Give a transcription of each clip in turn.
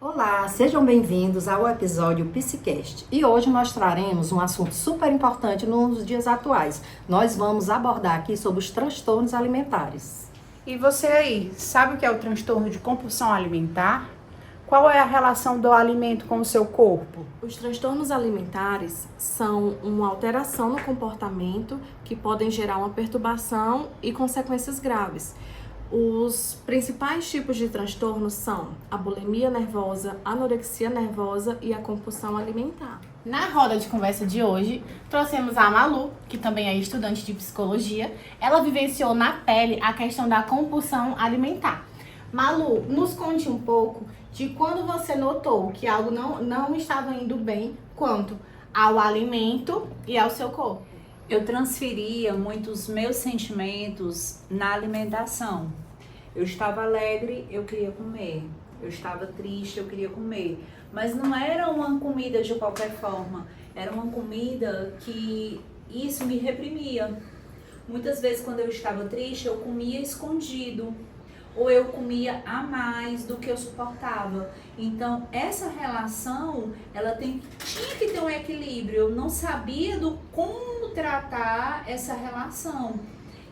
Olá, sejam bem-vindos ao episódio Psicast. E hoje nós traremos um assunto super importante nos dias atuais. Nós vamos abordar aqui sobre os transtornos alimentares. E você aí, sabe o que é o transtorno de compulsão alimentar? Qual é a relação do alimento com o seu corpo? Os transtornos alimentares são uma alteração no comportamento que podem gerar uma perturbação e consequências graves. Os principais tipos de transtornos são a bulimia nervosa, a anorexia nervosa e a compulsão alimentar. Na roda de conversa de hoje, trouxemos a Malu, que também é estudante de psicologia. Ela vivenciou na pele a questão da compulsão alimentar. Malu, nos conte um pouco de quando você notou que algo não estava indo bem quanto ao alimento e ao seu corpo. Eu transferia muitos meus sentimentos na alimentação. Eu estava alegre, eu queria comer. Eu estava triste, eu queria comer. Mas não era uma comida de qualquer forma. Era uma comida que isso me reprimia. Muitas vezes quando eu estava triste, eu comia escondido. Ou eu comia a mais do que eu suportava. Então, essa relação, tinha que ter um equilíbrio. Eu não sabia como tratar essa relação.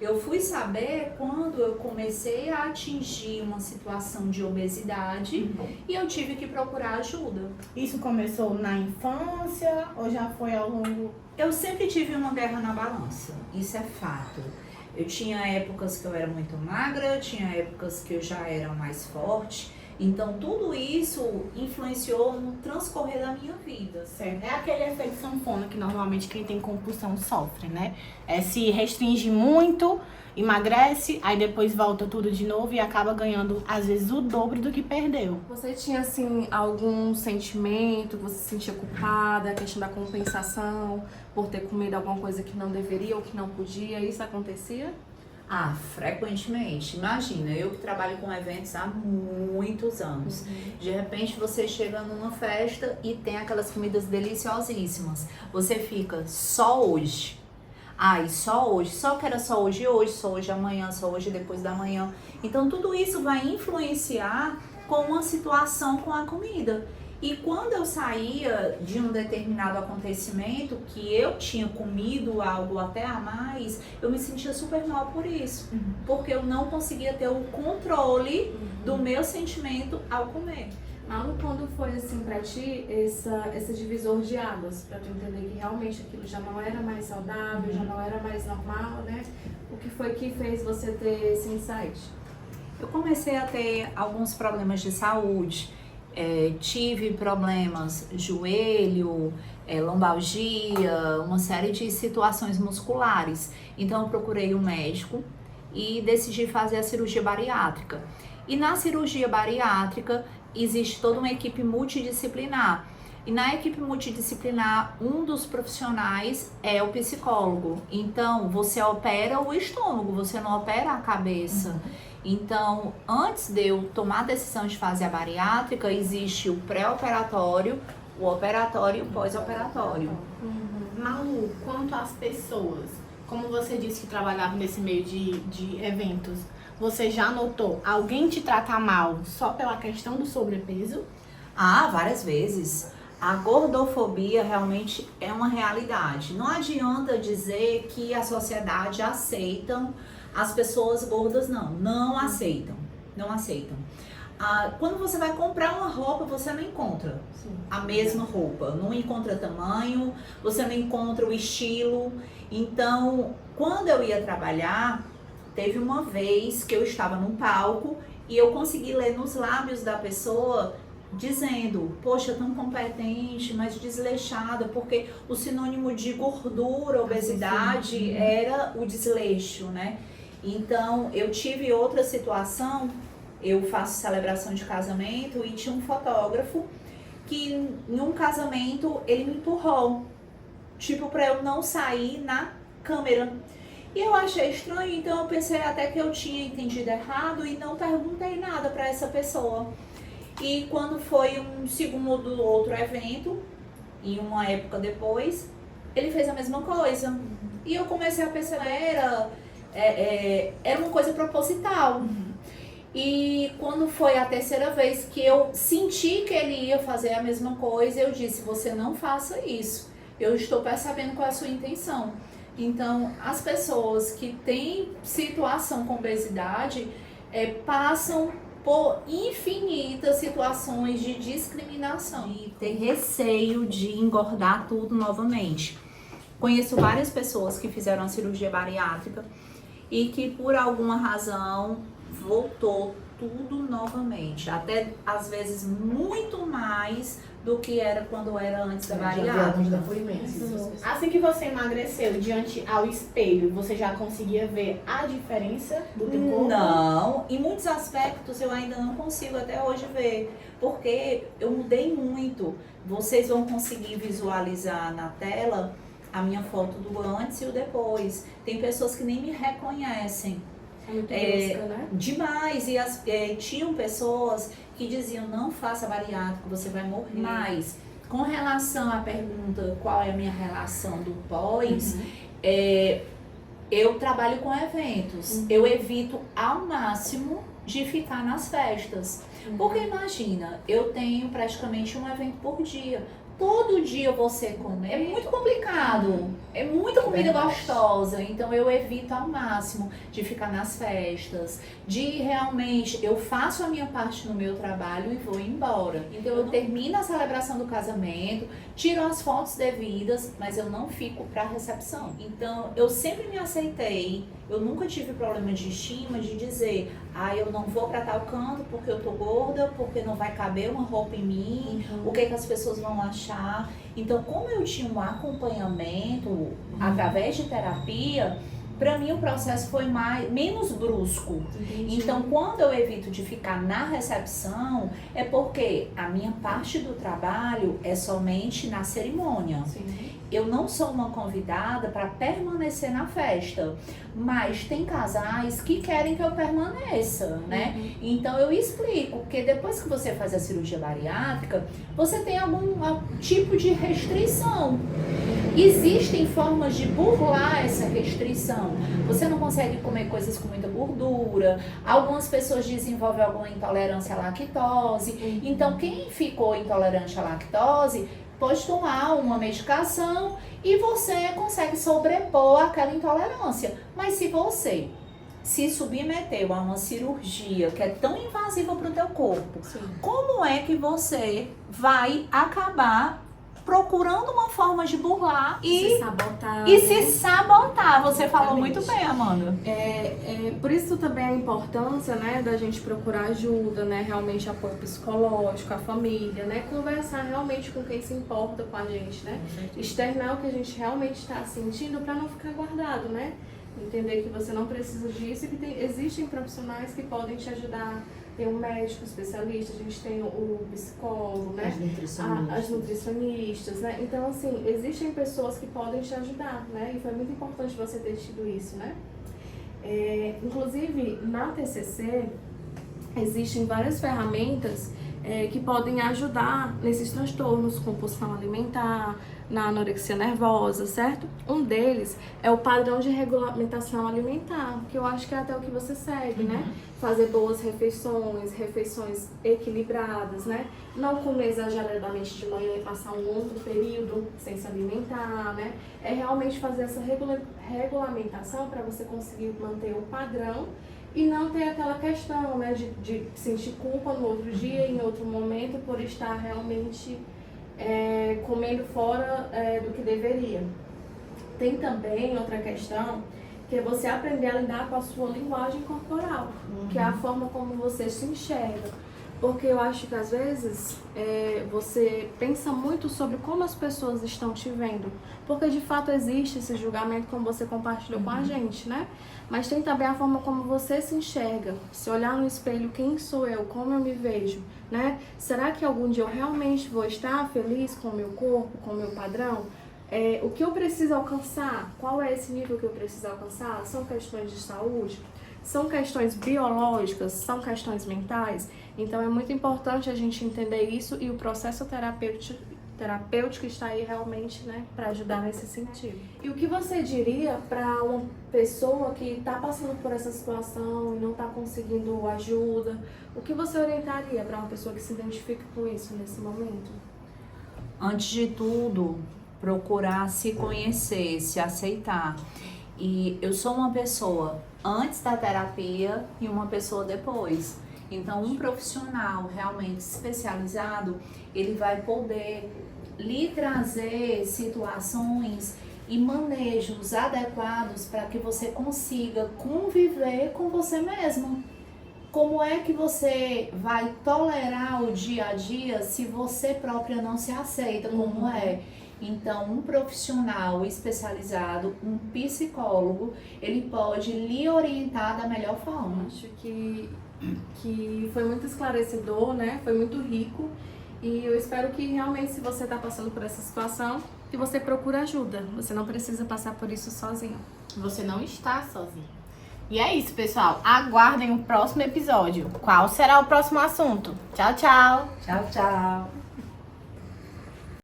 Eu fui saber quando eu comecei a atingir uma situação de obesidade e eu tive que procurar ajuda. Isso começou na infância ou já foi ao longo? Eu sempre tive uma guerra na balança, isso é fato. Eu tinha épocas que eu era muito magra, tinha épocas que eu já era mais forte. Então, tudo isso influenciou no transcorrer da minha vida. Certo. É aquele efeito sanfona que normalmente quem tem compulsão sofre, né? Se restringe muito, emagrece, aí depois volta tudo de novo e acaba ganhando, às vezes, o dobro do que perdeu. Você tinha, assim, algum sentimento, você se sentia culpada, a questão da compensação por ter comido alguma coisa que não deveria ou que não podia, isso acontecia? Frequentemente. Imagina, eu que trabalho com eventos há muitos anos. De repente você chega numa festa e tem aquelas comidas deliciosíssimas. Você fica só hoje. Só hoje, só que era só hoje amanhã, só hoje depois da manhã. Então tudo isso vai influenciar com uma situação com a comida. E quando eu saía de um determinado acontecimento, que eu tinha comido algo até a mais, eu me sentia super mal por isso. Porque eu não conseguia ter o controle do meu sentimento ao comer. Malu, quando foi assim pra ti, esse divisor de águas, pra tu entender que realmente aquilo já não era mais saudável, já não era mais normal, né? O que foi que fez você ter esse insight? Eu comecei a ter alguns problemas de saúde. Tive problemas, joelho, lombalgia, uma série de situações musculares. Então eu procurei um médico e decidi fazer a cirurgia bariátrica. E na cirurgia bariátrica existe toda uma equipe multidisciplinar. E na equipe multidisciplinar, um dos profissionais é o psicólogo. Então, você opera o estômago, você não opera a cabeça. Então, antes de eu tomar a decisão de fazer a bariátrica, existe o pré-operatório, o operatório e o pós-operatório. Malu, quanto às pessoas, como você disse que trabalhava nesse meio de eventos, você já notou alguém te tratar mal só pela questão do sobrepeso? Várias vezes. A gordofobia realmente é uma realidade. Não adianta dizer que a sociedade aceita as pessoas gordas, não aceitam. Quando você vai comprar uma roupa, você não encontra a mesma roupa, não encontra tamanho, você não encontra o estilo. Então, quando eu ia trabalhar, teve uma vez que eu estava num palco e eu consegui ler nos lábios da pessoa dizendo, poxa, tão competente, mas desleixada, porque o sinônimo de gordura, obesidade, era o desleixo, né? Então, eu tive outra situação, eu faço celebração de casamento e tinha um fotógrafo que, em um casamento, ele me empurrou, tipo, pra eu não sair na câmera. E eu achei estranho, então eu pensei até que eu tinha entendido errado e não perguntei nada pra essa pessoa. E quando foi um segundo outro evento, e uma época depois, ele fez a mesma coisa. E eu comecei a perceber, era uma coisa proposital. E quando foi a terceira vez que eu senti que ele ia fazer a mesma coisa, eu disse, você não faça isso. Eu estou percebendo qual é a sua intenção. Então, as pessoas que têm situação com obesidade passam por infinitas situações de discriminação. E ter receio de engordar tudo novamente. Conheço várias pessoas que fizeram a cirurgia bariátrica e que por alguma razão voltou tudo novamente, até às vezes muito mais do que era quando era antes da bariátrica. Assim que você emagreceu diante ao espelho, você já conseguia ver a diferença do teu corpo? Não, em muitos aspectos eu ainda não consigo até hoje ver, porque eu mudei muito. Vocês vão conseguir visualizar na tela a minha foto do antes e o depois. Tem pessoas que nem me reconhecem. É muito brusca, né? Demais. E tinham pessoas que diziam, não faça bariátrica, você vai morrer. Mas, com relação à pergunta, qual é a minha relação do pós, eu trabalho com eventos. Eu evito ao máximo de ficar nas festas. Porque imagina, eu tenho praticamente um evento por dia. Todo dia você comer é muito complicado, é muita comida gostosa, então eu evito ao máximo de ficar nas festas, de realmente, eu faço a minha parte no meu trabalho e vou embora. Então eu termino a celebração do casamento, tiro as fotos devidas, mas eu não fico para a recepção. Então eu sempre me aceitei, eu nunca tive problema de estima, de dizer, eu não vou para tal canto porque eu tô gorda, porque não vai caber uma roupa em mim, o que as pessoas vão achar. Então, como eu tinha um acompanhamento através de terapia, para mim o processo foi menos brusco. Então, quando eu evito de ficar na recepção, é porque a minha parte do trabalho é somente na cerimônia. Eu não sou uma convidada para permanecer na festa, mas tem casais que querem que eu permaneça, né? Então eu explico, porque depois que você faz a cirurgia bariátrica, você tem algum tipo de restrição. Existem formas de burlar essa restrição. Você não consegue comer coisas com muita gordura, algumas pessoas desenvolvem alguma intolerância à lactose. Então quem ficou intolerante à lactose pode tomar uma medicação e você consegue sobrepor aquela intolerância. Mas se você se submeteu a uma cirurgia que é tão invasiva para o teu corpo, como é que você vai acabar procurando uma forma de burlar Se sabotar. e se sabotar? Você falou Exatamente. muito bem, Amanda. Por isso também a importância, né, da gente procurar ajuda, né, realmente apoio psicológico, a família, né, conversar realmente com quem se importa com a gente, né, externar o que a gente realmente está sentindo para não ficar guardado, né, entender que você não precisa disso e que existem profissionais que podem te ajudar. Tem um médico especialista, a gente tem o psicólogo, né? As nutricionistas, né? Então, assim, existem pessoas que podem te ajudar, né? E foi muito importante você ter tido isso, né? Inclusive, na TCC, existem várias ferramentas que podem ajudar nesses transtornos, compulsão alimentar, na anorexia nervosa, certo? Um deles é o padrão de regulamentação alimentar, que eu acho que é até o que você segue, né? Fazer boas refeições equilibradas, né? Não comer exageradamente de manhã e passar um longo período sem se alimentar, né? É realmente fazer essa regulamentação para você conseguir manter o padrão e não ter aquela questão, né, de sentir culpa no outro dia, em outro momento, por estar realmente comendo fora do que deveria. Tem também outra questão, que é você aprender a lidar com a sua linguagem corporal, que é a forma como você se enxerga. Porque eu acho que às vezes você pensa muito sobre como as pessoas estão te vendo. Porque de fato existe esse julgamento, como você compartilhou com a gente, né? Mas tem também a forma como você se enxerga. Se olhar no espelho, quem sou eu? Como eu me vejo? Né? Será que algum dia eu realmente vou estar feliz com o meu corpo, com o meu padrão? O que eu preciso alcançar? Qual é esse nível que eu preciso alcançar? São questões de saúde? São questões biológicas? São questões mentais? Então é muito importante a gente entender isso e o processo terapêutico está aí realmente, né, para ajudar nesse sentido. E o que você diria para uma pessoa que está passando por essa situação e não está conseguindo ajuda? O que você orientaria para uma pessoa que se identifica com isso nesse momento? Antes de tudo, procurar se conhecer, se aceitar. E eu sou uma pessoa antes da terapia e uma pessoa depois. Então, um profissional realmente especializado, ele vai poder lhe trazer situações e manejos adequados para que você consiga conviver com você mesmo. Como é que você vai tolerar o dia a dia se você própria não se aceita como é? Então, um profissional especializado, um psicólogo, ele pode lhe orientar da melhor forma. Acho que foi muito esclarecedor, né? Foi muito rico. E eu espero que realmente, se você está passando por essa situação, que você procure ajuda. Você não precisa passar por isso sozinho. Você não está sozinho. E é isso, pessoal. Aguardem o próximo episódio. Qual será o próximo assunto? Tchau, tchau! Tchau, tchau!